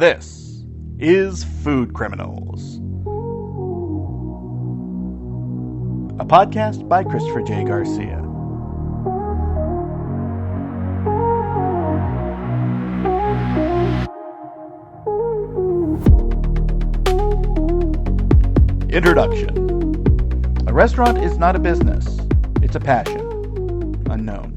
This is Food Criminals, a podcast by Christopher J. Garcia. Introduction. A restaurant is not a business. It's a passion. Unknown.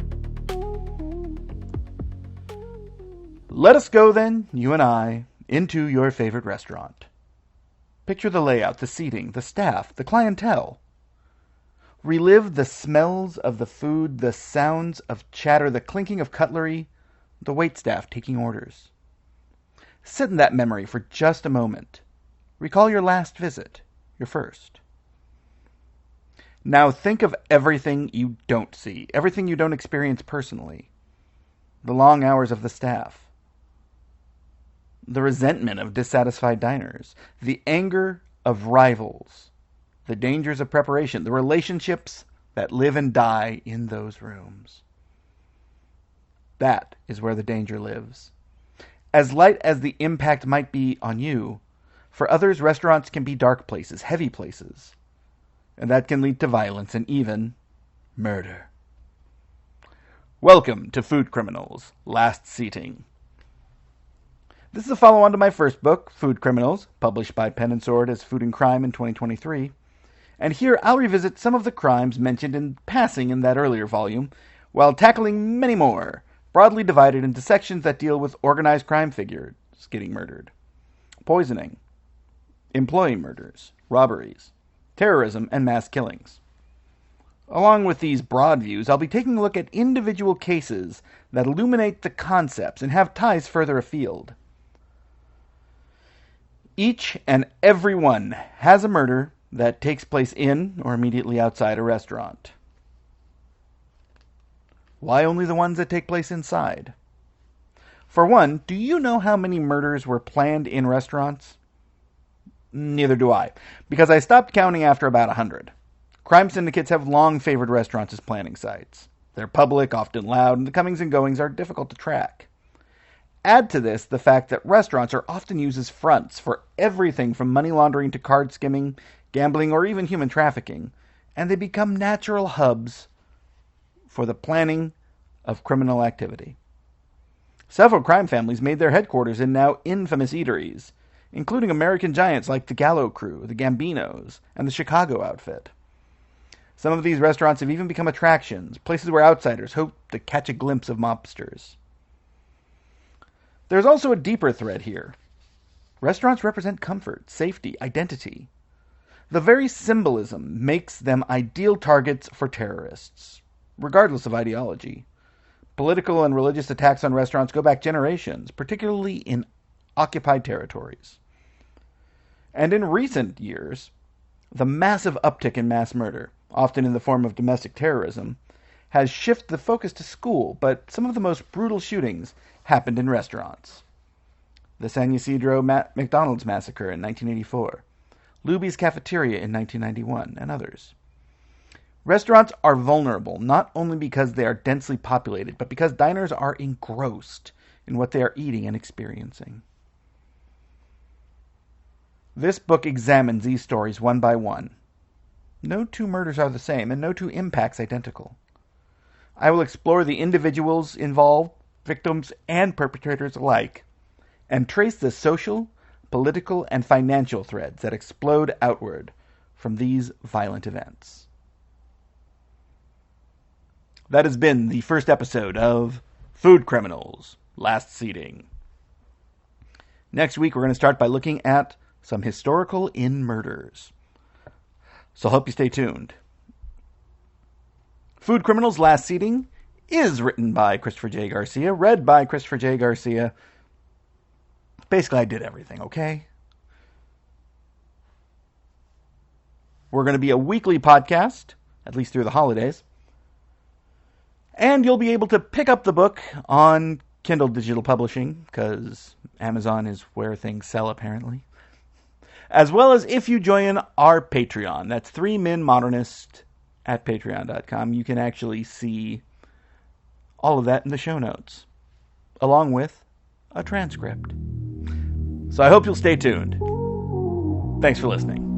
Let us go then, you and I, into your favorite restaurant. Picture the layout, the seating, the staff, the clientele. Relive the smells of the food, the sounds of chatter, the clinking of cutlery, the waitstaff taking orders. Sit in that memory for just a moment. Recall your last visit, your first. Now think of everything you don't see, everything you don't experience personally. The long hours of the staff. The resentment of dissatisfied diners, the anger of rivals, the dangers of preparation, the relationships that live and die in those rooms. That is where the danger lives. As light as the impact might be on you, for others, restaurants can be dark places, heavy places, and that can lead to violence and even murder. Welcome to Food Criminals, Last Seating. This is a follow-on to my first book, Food Criminals, published by Pen and Sword as Food and Crime in 2023. And here I'll revisit some of the crimes mentioned in passing in that earlier volume, while tackling many more, broadly divided into sections that deal with organized crime figures getting murdered, poisoning, employee murders, robberies, terrorism, and mass killings. Along with these broad views, I'll be taking a look at individual cases that illuminate the concepts and have ties further afield. Each and every one has a murder that takes place in or immediately outside a restaurant. Why only the ones that take place inside? For one, do you know how many murders were planned in restaurants? Neither do I, because I stopped counting after about 100. Crime syndicates have long favored restaurants as planning sites. They're public, often loud, and the comings and goings are difficult to track. Add to this the fact that restaurants are often used as fronts for everything from money laundering to card skimming, gambling, or even human trafficking, and they become natural hubs for the planning of criminal activity. Several crime families made their headquarters in now infamous eateries, including American giants like the Gallo Crew, the Gambinos, and the Chicago Outfit. Some of these restaurants have even become attractions, places where outsiders hope to catch a glimpse of mobsters. There's also a deeper thread here. Restaurants represent comfort, safety, identity. The very symbolism makes them ideal targets for terrorists, regardless of ideology. Political and religious attacks on restaurants go back generations, particularly in occupied territories. And in recent years, the massive uptick in mass murder, often in the form of domestic terrorism, has shifted the focus to school, but some of the most brutal shootings happened in restaurants. The San Ysidro McDonald's massacre in 1984, Luby's cafeteria in 1991, and others. Restaurants are vulnerable not only because they are densely populated, but because diners are engrossed in what they are eating and experiencing. This book examines these stories one by one. No two murders are the same, and no two impacts identical. I will explore the individuals involved, victims and perpetrators alike, and trace the social, political, and financial threads that explode outward from these violent events. That has been the first episode of Food Criminals, Last Seating. Next week, we're going to start by looking at some historical murders. So I hope you stay tuned. Food Criminals, Last Seating is written by Christopher J. Garcia, read by Christopher J. Garcia. Basically, I did everything, okay? We're going to be a weekly podcast, at least through the holidays. And you'll be able to pick up the book on Kindle digital publishing, because Amazon is where things sell, apparently. As well as if you join our Patreon. That's 3minmodernist at patreon.com. You can actually see all of that in the show notes, along with a transcript. So I hope you'll stay tuned. Thanks for listening.